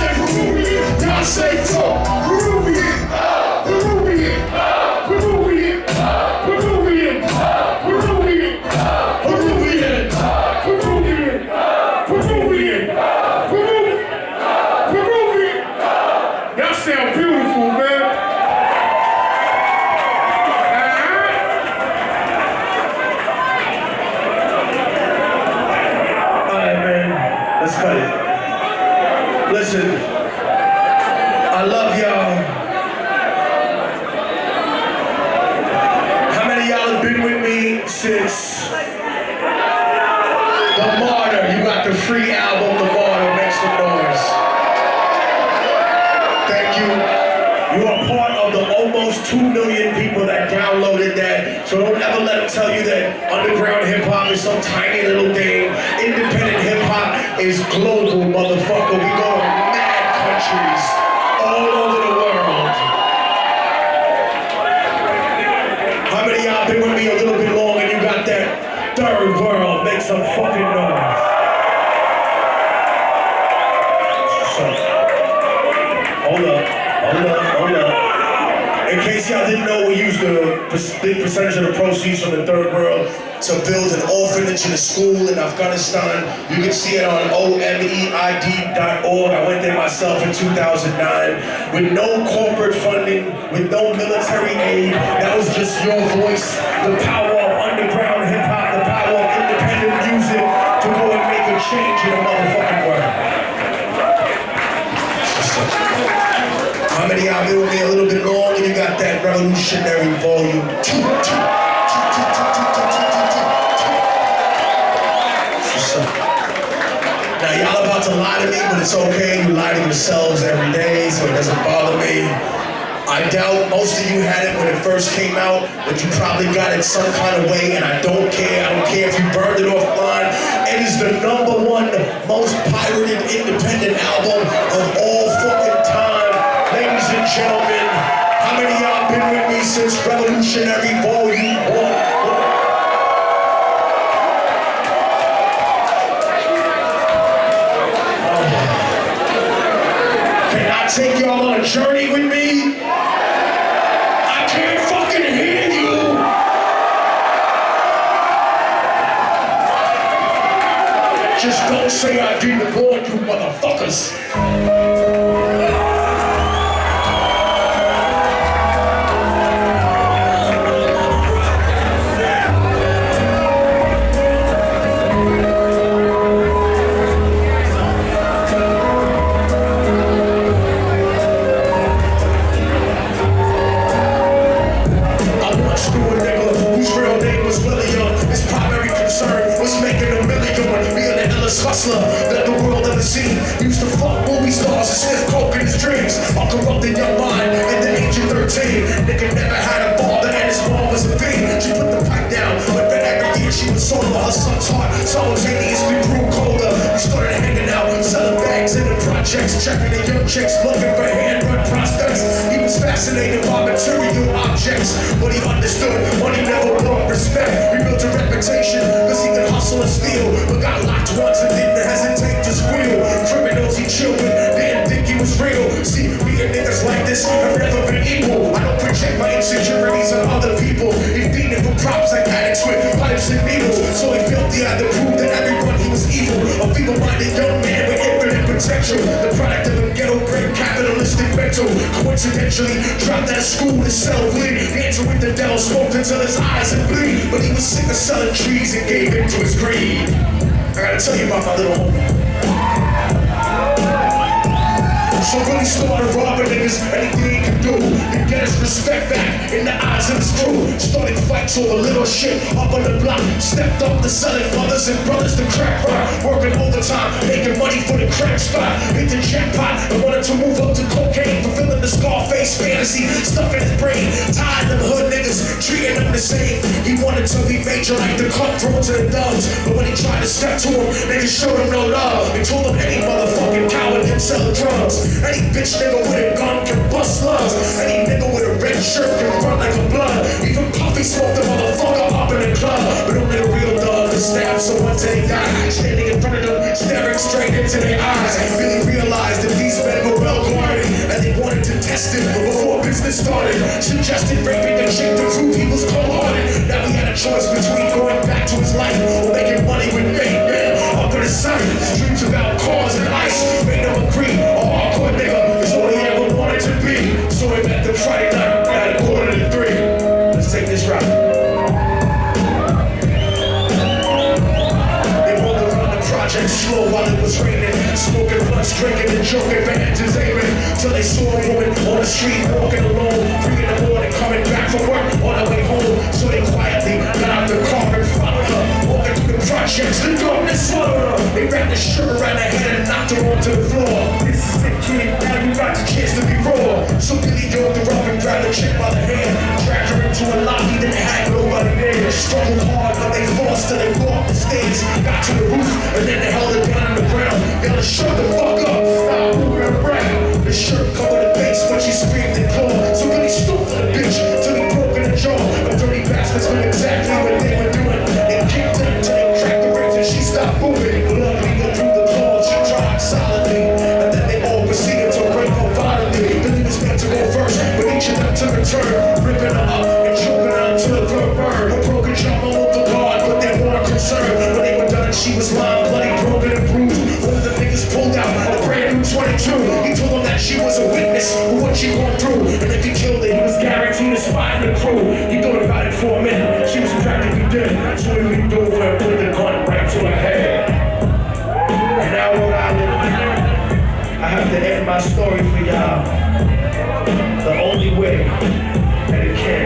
say Peruvian, y'all say talk. Peruvian, Peruvian, Peruvian, Peruvian, Peruvian, Peruvian, Peruvian, Peruvian, Peruvian. Y'all sound beautiful, man. Let's cut it. Listen, I love y'all. How many of y'all have been with me since The Martyr? You got the free album, The Martyr, make some noise. Thank you. You are part of the almost 2 million people that downloaded that. So don't ever let them tell you that underground hip hop is some tiny little thing. Independent hip hop is global, motherfucker. We go to mad countries all over the world. How many of y'all been with me a little bit long and you got that third world? Make some fucking noise. Hold up. In case y'all didn't know, we used a big percentage of the proceeds from the third world to build an orphanage and a school in Afghanistan. You can see it on omeid.org. I went there myself in 2009 with no corporate funding, with no military aid. That was just your voice, the power of underground hip hop, the power of independent music to go and make a change in the motherfucking world. How many of y'all been with me a little bit long and you got that revolutionary volume? Now y'all about to lie to me, but it's okay. You lie to yourselves every day, so it doesn't bother me. I doubt most of you had it when it first came out, but you probably got it some kind of way, and I don't care. I don't care if you burned it offline. It is the #1 most pirated independent album of all fucking time. Ladies and gentlemen, how many of y'all been with me since Revolutionary Volume 1? Can I take y'all on a journey with me? I can't fucking hear you. Just don't say I didn't warn you, motherfuckers. That the world ever seen. Used to fuck movie stars and sniff coke in his dreams. A corrupted young mind at the age of 13. Nigga never had a father and his mom was a fiend. She put the pipe down, but for every year she was sober. Her son's heart simultaneously grew colder. We started hanging out, selling bags in the projects, checking the young chicks, looking for hand-run prospects. He was fascinated by material objects, but he understood money never brought respect. He built a reputation cause he could hustle and steal, but got locked once and didn't hesitate to squeal. Criminals he chilled with didn't think he was real. See, me and niggas like this have never been equal. I don't project my insecurities on other people. He feeding for props like addicts with pipes and needles. So he felt he had to prove that everyone he was evil. A feeble-minded young man with infinite potential. The product of a ghetto-bred capitalistic mental. Coincidentally, dropped out of school to sell weed. Dancing with the devil, smoked until his eyes would bleed. But he was sick of selling trees and gave in to his greed. I gotta tell you about my little homie. So really started robbing niggas, anything he could do to get his respect back in the eyes of his crew. Started fights over little shit up on the block. Stepped up to selling mothers and brothers to crack rock. Working overtime, making money for the crack spot. Hit the jackpot and wanted to move up to cocaine. Fulfilling the Scarface fantasy stuck in his brain. Tired of hood niggas treating him the same. He wanted to be major like the cutthroats and the thugs. But when he tried to step to him, niggas showed him no love. They told him any motherfucking coward can sell drugs. Any bitch nigga with a gun can bust slugs. Any nigga with a red shirt can run like a blood. Even Puffy smoked the motherfucker up in the club. But only the real thugs brother stabbed someone till they died. Standing in front of them, staring straight into their eyes. I really realized that these men were well guarded, and they wanted to test him before business started. Suggested raping the chick to prove he was cold-hearted. Now he had a choice between going back to his life or making money with made men under the sun. His dreams about cars and ice made him agree. A hardcore nigga is all he ever wanted to be. So he met them Friday night at 2:45. Let's take this route. They rolled around the project slow while it was raining, smoking blunts, drinking and joking for entertainment. Till they saw a woman on the street walking alone, 3 in the morning, coming back from work on her way home. So they quietly got out the car and followed her, walking through the projects. The darkness swallowed her. They wrapped the shirt around her head and knocked her onto the floor. This is it, kid. Now you got the chance to be raw. So Billy yoked her up and grabbed the chick by the hand, dragged her into a lobby, didn't have nobody there. Struggled hard, but they forced till they walked the stairs, got to the roof, and then they held her down on the ground. Yelled, shut the fuck up, stop moving around. The shirt covered her face, but she screamed and clawed. So Billy stooped for the bitch till he broke in the jaw. The dirty bastards knew exactly what they were doing. They kicked her till they cracked the ribs and she stopped moving. Blood leaking through the claws, she tried solidly, and then they all proceeded to rape her violently. Billy was meant to go first, but each of them took a turn, ripping her up and choking her until the third bird. Her broken jaw moved the guard, but they weren't concerned. When they were done, she was lying bloody, broken and bruised. One of the niggas pulled out a brand new 22. He told them that she was a witness for what she went through, and if he killed her, he was guaranteed a spot in the crew. He thought about it for a minute. She was practically dead, so he leaned over and put the gun right to her head. And now Rhode Island, I have to end my story for y'all the only way that it can.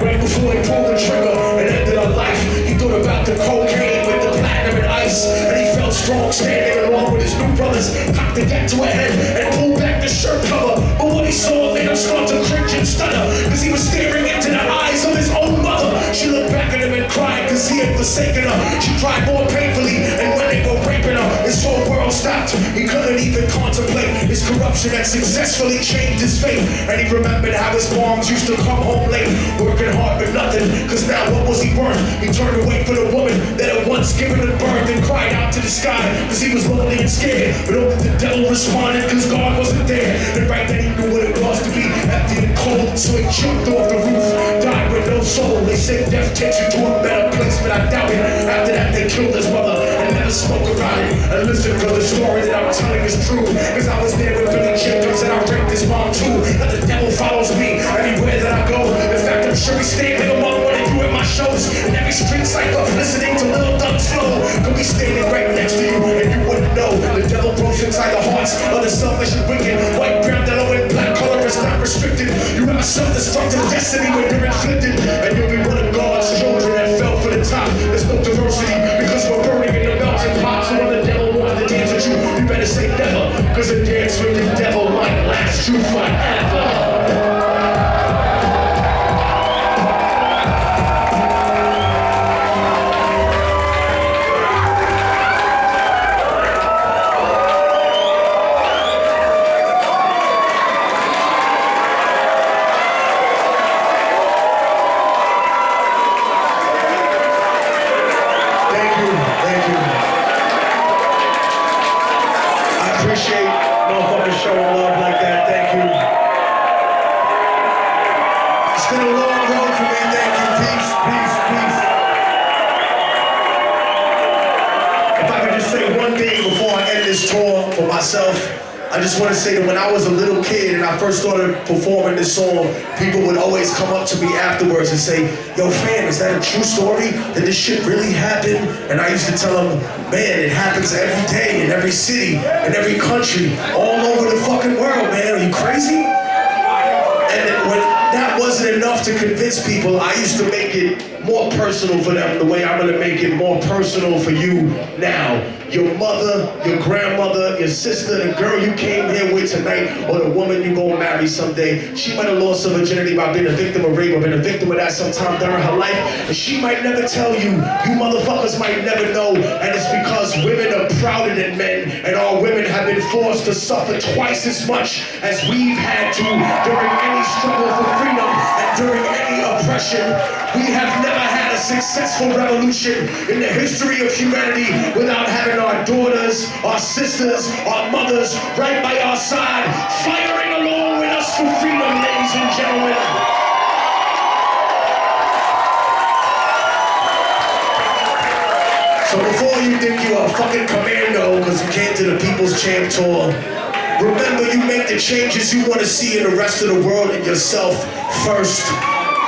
Right before he pulled the trigger and ended her life, he thought about the cocaine with the platinum and ice, and he felt strong standing along with his new brothers. Cocked the gat to her head and pulled back the shirt cover, but what he saw made him start to cringe and stutter, cause he was staring into the eyes of his own mother. She looked back at him and cried cause he had forsaken her. She cried more painfully, and when they were raping her, his whole world stopped. He couldn't even contemplate his corruption that successfully changed his fate. And he remembered how his moms used to come home late, working hard for nothing, cause now what was he worth? He turned away for the woman that had once given him birth and cried out to the sky cause he was lonely and scared. But only the devil responded cause God wasn't there. And right then he knew what it was to be empty and cold, so he jumped off the roof, died with no soul. They say death takes you to a better place, but I doubt it. After that they killed his mother and never spoke about it. And listen, for the story that I'm telling is true, cause I was there with Billy Jacobs and I raped his mom too. And the devil follows me everywhere that I go. In fact, I'm sure he's standing among one of you at my shows. In every street cypher, listening to Lil Duck's flow. Could be standing right next to you and you wouldn't know. The devil grows inside the hearts of the selfish and wicked. White, brown, yellow, and black color is not restricted. You have a self-destructive destiny when you're inflicted, and you'll be one of God's children that fell for the top. There's no diversity because we're burning in the melting pot. So when the devil wants to dance with you, you better say never, cause a dance with the devil might last you forever. Appreciate motherfuckers showing love like that. Thank you. It's been a long road for me. Thank you. Peace, peace, peace. If I could just say one thing before I end this tour for myself, I just want to say that when I was a little kid and I first started performing this song, people would always come up to me afterwards and say, yo fam, is that a true story? Did this shit really happen? And I used to tell them, man, it happens every day in every city, in every country, all over the fucking world, man. Are you crazy? And when that wasn't enough to convince people, I used to make it more personal for them, the way I'm gonna make it more personal for you now. Your mother, your grandmother, your sister, the girl you came here with tonight, or the woman you gonna marry someday, she might have lost her virginity by being a victim of rape or been a victim of that sometime during her life, and she might never tell you. You motherfuckers might never know, and it's because women are prouder than men, and our women have been forced to suffer twice as much as we've had to during any struggle for freedom and during any oppression. We have never had a successful revolution in the history of humanity without having our daughters, our sisters, our mothers right by our side, fighting along with us for freedom, ladies and gentlemen. So before you think you're a fucking commando because you came to the People's Champ Tour, remember you make the changes you want to see in the rest of the world and yourself first.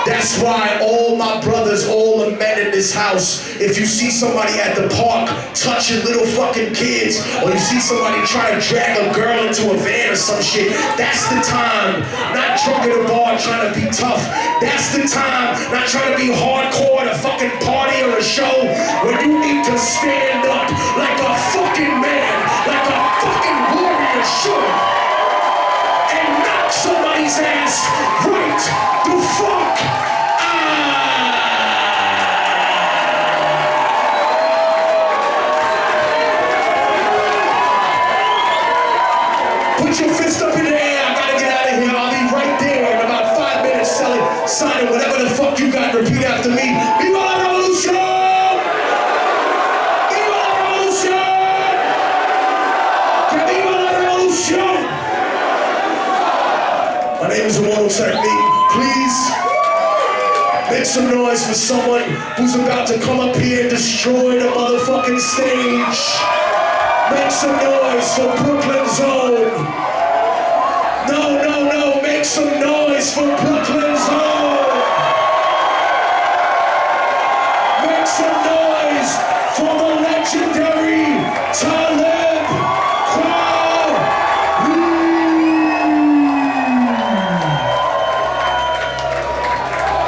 That's why all my brothers, all the men in this house, if you see somebody at the park touching little fucking kids, or you see somebody trying to drag a girl into a van or some shit, that's the time. Not drunk at a bar trying to be tough. That's the time. Not trying to be hardcore at a fucking party or a show, when you need to stand up like a fucking man, like a fucking warrior should, and knock somebody's ass right the fuck Put your fist up in the air. I gotta get out of here. I'll be right there in about 5 minutes signing whatever the fuck you got. Repeat after me. Viva la revolution! Viva la revolution! Que viva la revolution! My name is Immortal Technique. Please make some noise for someone who's about to come up here and destroy the motherfucking stage. Make some noise for Brooklyn's own. No, make some noise for Brooklyn's own. Make some noise for the legendary